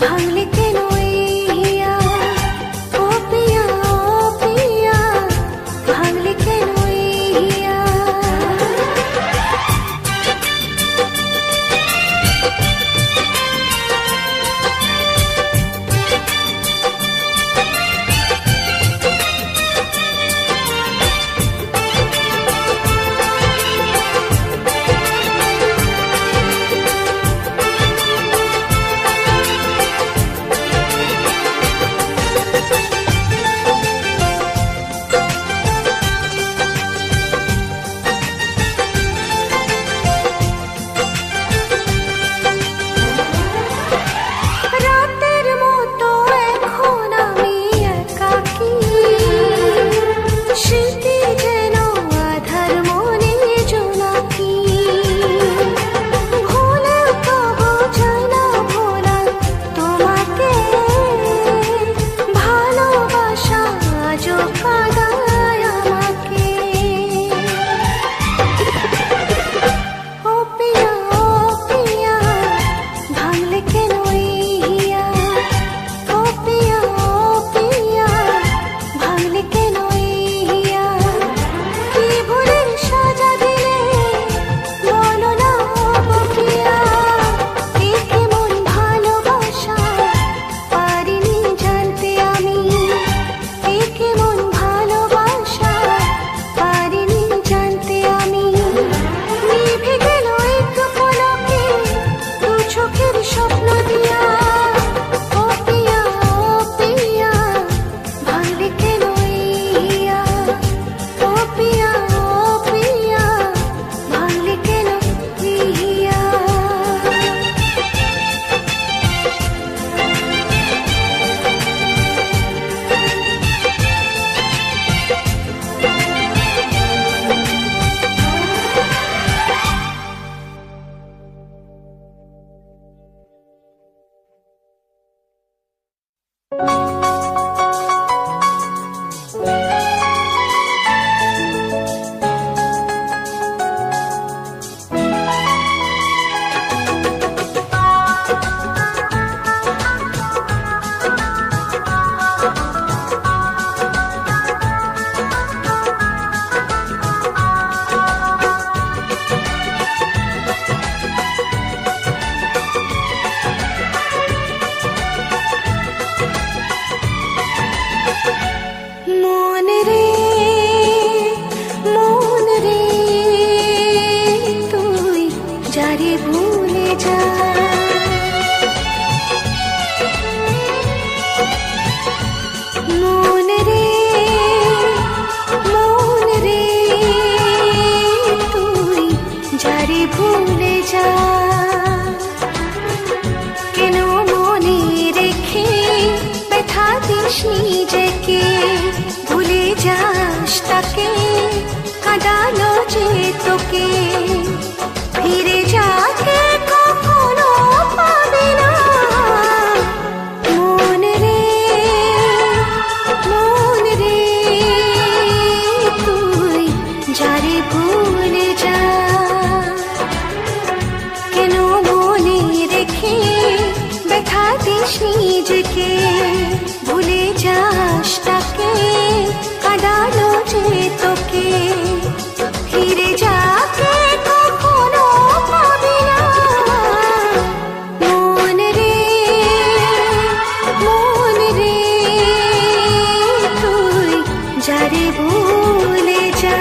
ভাঙলে কেন ইয়া, ও পিয়া ভাঙলে কেন ইয়া। নিজেকে ভুলে যাস তাকে, কাঁদালো যে তোকে, ফিরে যাকে কখনো পাবে না। মন রে তুই যারে ভুলে যা, কেন মনে রেখে ব্যথা দিস নিজেকে, ভুলে যাস তাকে, কাঁদালো যে তোকে, ফিরে যাকে কখনো পাবি না। মন রে তুই যারে ভুলে যা।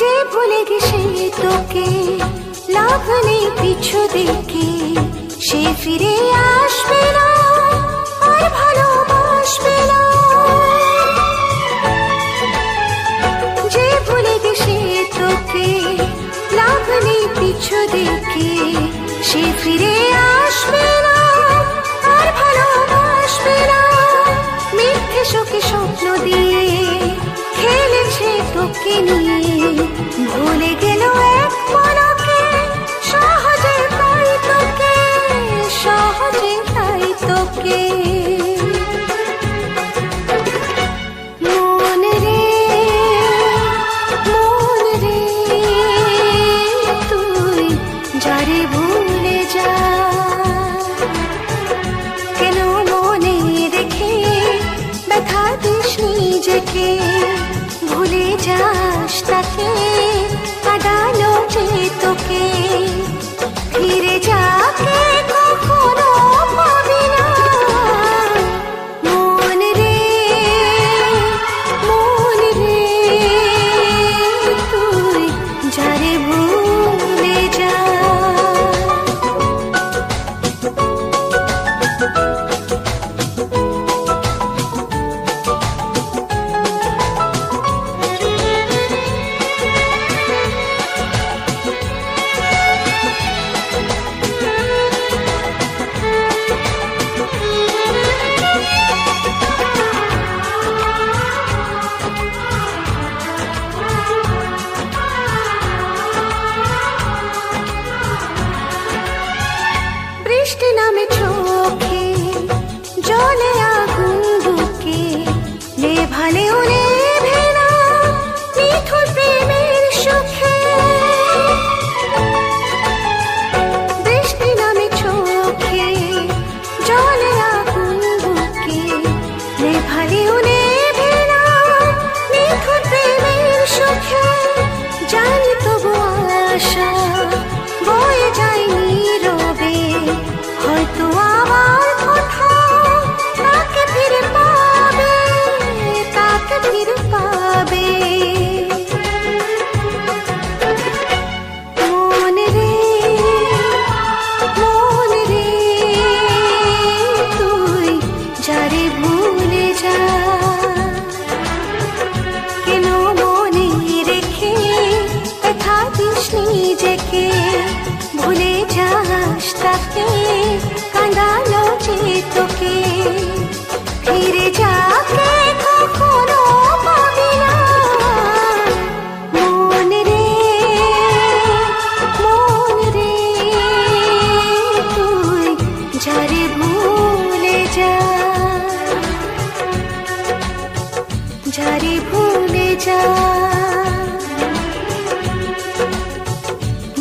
যে ভুলে গেছে তোকে, লাভ নেই পিছু দেখে, সে ফিরে আসবে না আর ভালোবাসবে না। যে ভুলে গেছে তোকে, লাভ নেই পিছু দেখে, সে ফিরে আসবে বৃষ্টি নামে চোখে জলে আগুন বুকে নেভালেও নেভে না নিঠুর প্রেমের সুখে। বৃষ্টি নামে চোখে জলে আগুন বুকে নেভালেও নেভে না নিঠুর প্রেমের সুখে। জানি তবু আশা বয়ে যায় নীরবে, হয়তো আবার কোথাও তাকে ফিরে পাবে, তাকে ফিরে পাবে। মন রে তুই যারে ভুলে যা, কেন মনে রেখে থাকিস নিজেকে, ভুলে যাস তাকে কাঁদালো যে তোকে। ফিরে যাকে কখনো পাবি না। মন রে তুই যারে ভুলে যা, যারে ভুলে যা,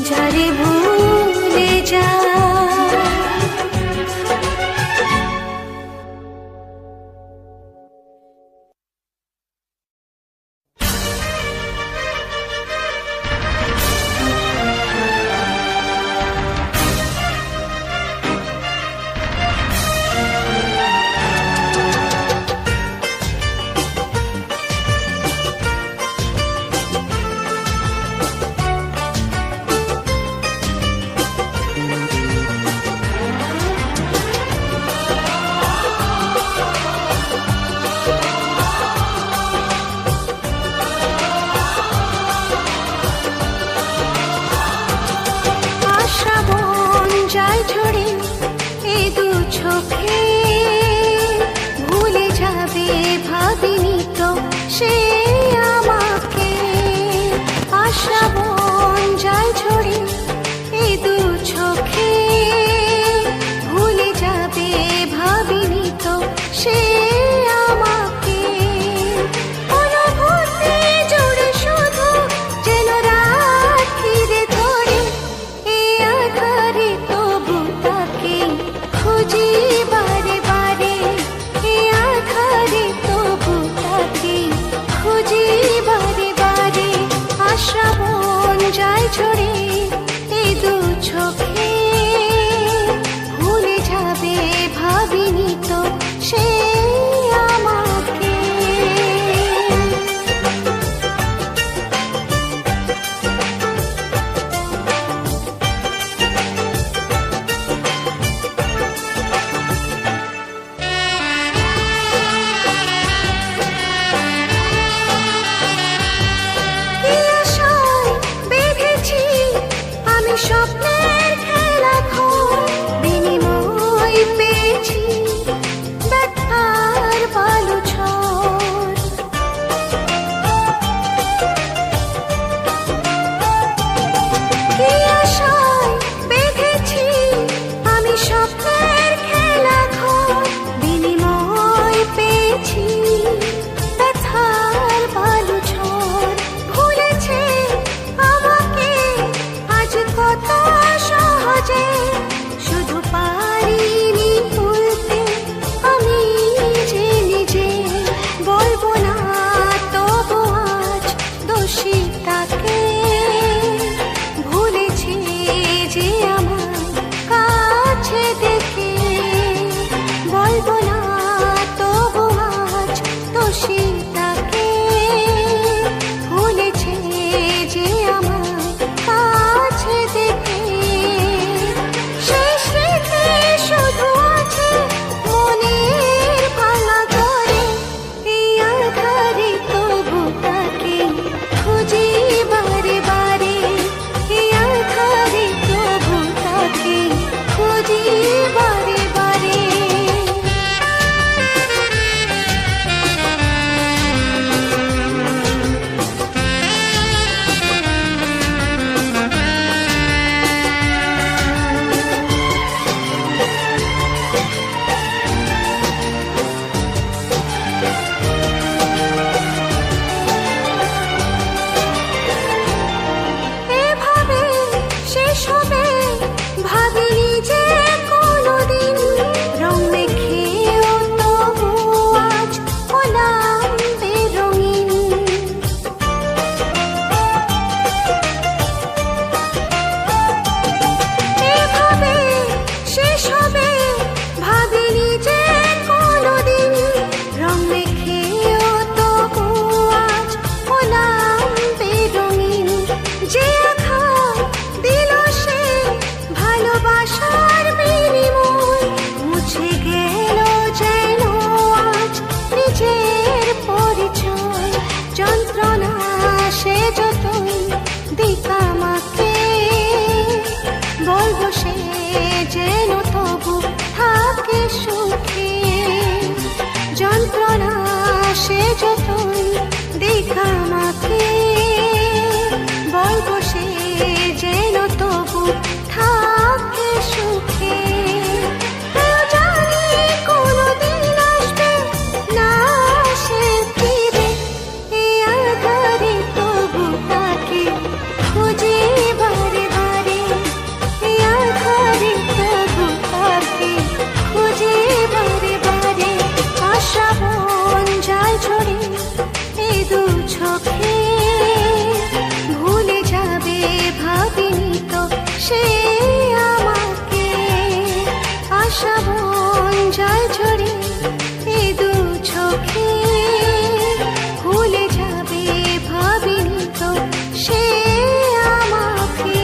যারে ভুলে যা। যায় ঝরে এই দু চোখে, ভুলে যাবে ভাবিনি তো সে আমাকে। আশা বন যায় ঝরে এই দু চোখে, ভুলে যাবে ভাবিনি তো সে আমাকে। অনুভূতি জুড়ে শুধু যেন রাখি রে ধরে, এই আধারে তবু তাকে খুঁজি বারে বারে, এই আধারে তবু তাকে সুখে যন্ত্রণা সে যতই দেখা মাকে বলবো সে যেন তবু থাকে সুখে জানি কোনোদিন আসবে না সে ফিরে এ আধারে তবু তাকে খুঁজে বারে বারে এ আধারে তবু তাকে খুঁজে বারে বারে আশা বন যায় ঝরে এ দু চোখে ভুলে যাবে ভাবিনি তো সে আমাকে আশা বন যায় ঝরে এ দু চোখে ভুলে যাবে ভাবিনি তো সে আমাকে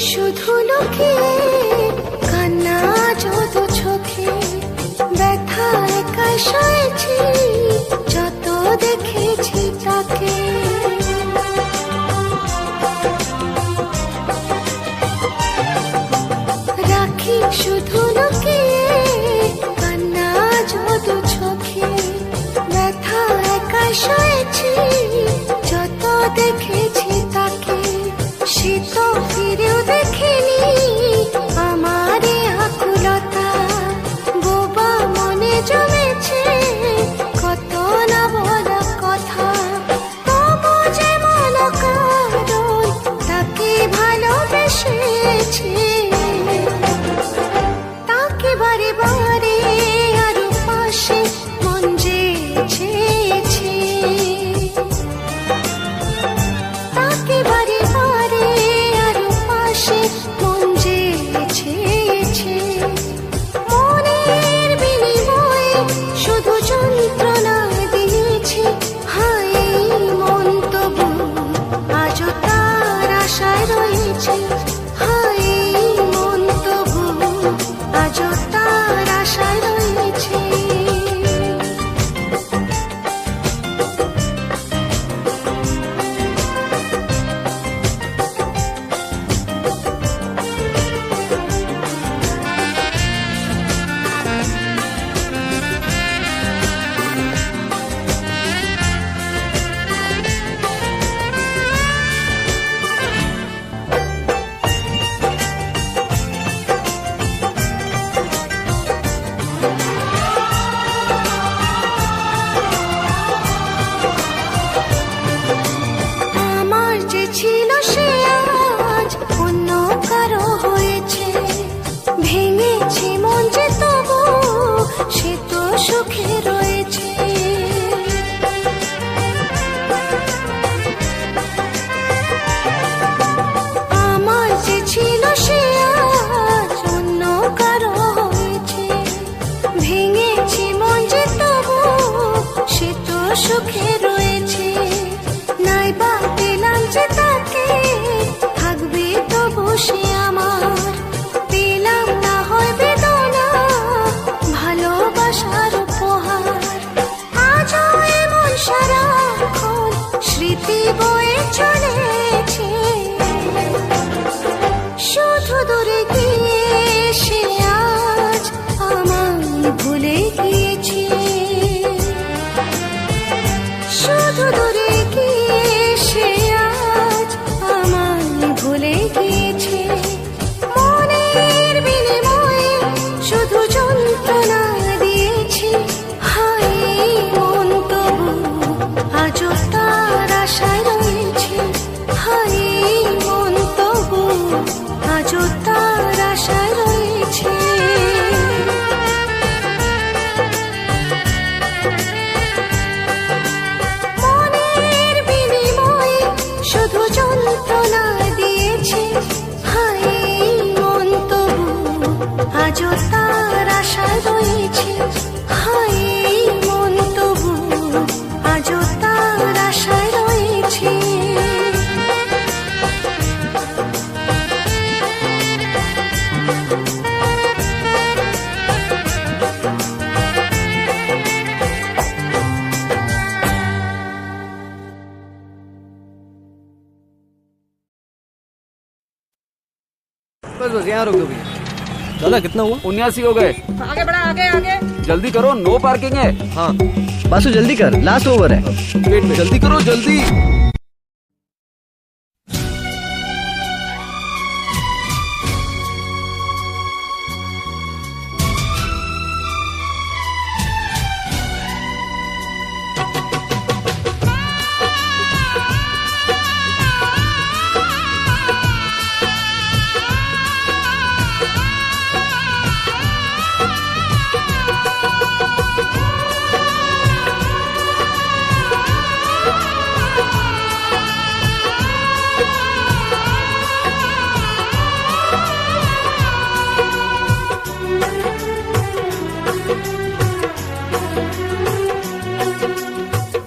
শুধু লুকিয়ে কান্না যত চোখে ব্যথা একাই সয়েছি যত দেখেছি তাকে রাখি শুধু লুকিয়ে কান্না যত চোখে ব্যথা একাই সয়েছি যত দেখেছি তাকে সে তো ফিরেও দেখেনি আমার আকুলতা বোবা মনে জমেছে কত না বলা কথা তবু যে মনে কারণ তাকে ভালোবেসেছে তাকে বারে বারে আরো পাশে মন যে চেয়েছে তাকে বারে বারে আরো পাশে মন যে চেয়েছে মনের বিনিময়ে শুধু যন্ত্রণা দিয়েছে হায় মন তবু আজও তার আশায় রয়েছে হায় মন তবু আজও তার আশায় সুখে রয়েছে, নাই বা পেলাম যে তাকে থাকবে তো বসে আমার, পেলাম না হয় বেদনা ভালোবাসার উপহার। আজও এমন সারাক্ষণ স্মৃতি বয়ে চলেছে, শুধু দূরে গিয়ে সে আজ আমায় ভুলে গিয়েছে, শুধু দূরে গিয়ে সে আজ আমায় ভুলে গিয়েছে। মনের বিনিময়ে শুধু যন্ত্রণা দিয়েছে, হায় মন তবু আজও তার আশায় রয়েছে, হায় মন তবু আজও তার আশায় রয়েছে। মনের বিনিময়ে শুধু যন্ত্রণা দিয়েছে, হায় মন তবু আজও তার আশায় রয়েছে, হায় মন তবু আজও তার আশায় রয়েছে। बस बस यहाँ रोक दो भैया। दादा कितना हुआ? 79 हो गए। आगे बढ़ा, आगे आगे। जल्दी करो, नो पार्किंग है। हाँ बासु जल्दी कर, लास्ट ओवर है। वेट में जल्दी करो, जल्दी।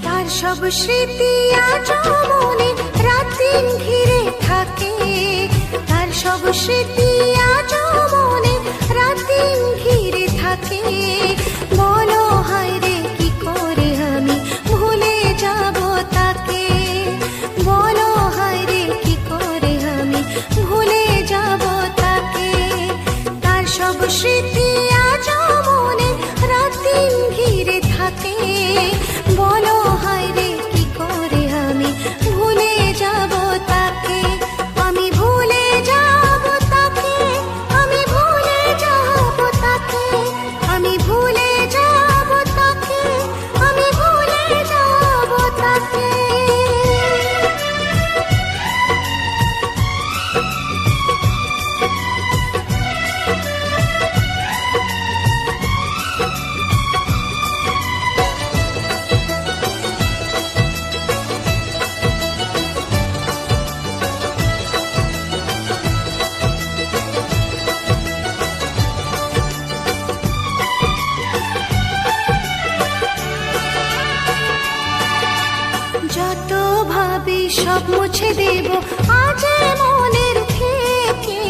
তার সব স্মৃতি আজ মনে রাত দিন ঘিরে থাকে, তার সব স্মৃতি আজ মনে রাত দিন ঘিরে থাকে। বলো হায় রে কি করে আমি ভুলে যাব তাকে, বলো হায় রে কি করে আমি ভুলে যাব তাকে। তার সব স্মৃতি আজ মনে রাত দিন ঘিরে থাকে, বলো হায় রে কি করে আমি ভুলে যাব তাকে। আমি ভুলে যাব তাকে, আমি ভুলে যাব তাকে, আমি ভুলে যাব তাকে, আমি ভুলে যাব তাকে। যত ভাবি সব মুছে দেব আজ মনের থেকে,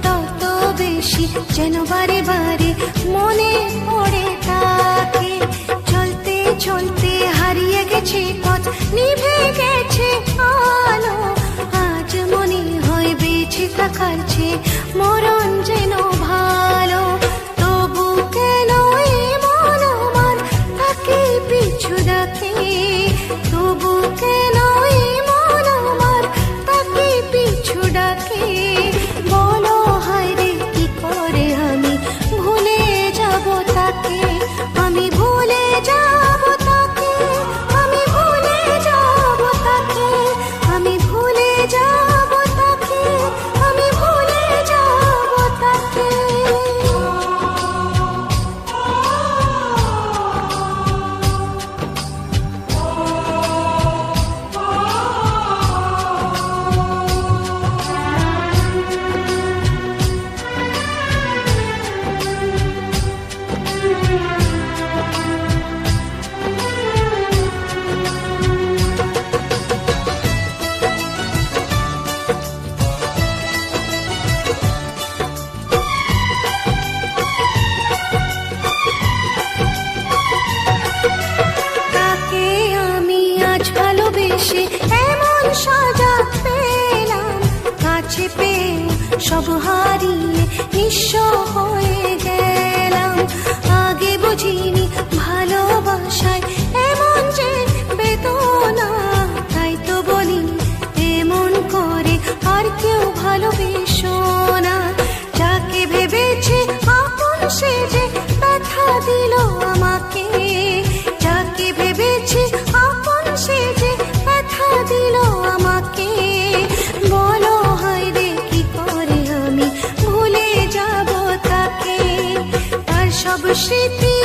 তত বেশি যেন বারে বারে মনে পড়ে তাকে। চলতে চলতে হারিয়ে গেছে পথ, নিভে গেছে আলো, আজ মনে হয় বেঁচে থাকার চেয়ে মরণ যেন ভালো। তবু কেন মন আমার তাকে পিছু ডাকে, তবু কেন মন আমার তাকে পিছু ডাকে। বলো হায় রে কি করে আমি ভুলে যাব তাকে, আমি ভুলে যাব তাকে, আমি ভুলে যাব তাকে, আমি ভুলে যাব তাকে, আমি ভুলে যাব তাকে। এসে এমন সাজা পেলাম, কাছে পেয়ে সব হারিয়ে নিঃস্ব হয়ে গেলাম। আগে বুঝিনি ভালোবাসায় এমন যে বেদনা, তাই তো বলি এমন করে আর কেউ ভালোবেসো না। যাকে ভেবেছে আপন সে যে ব্যথা দিল আমাকে, যাকে ভেবেছে আপন সে যে ব্যথা দিল আমাকে। বলো হায় রে কি করে আমি ভুলে যাব তাকে, তার সব স্মৃতি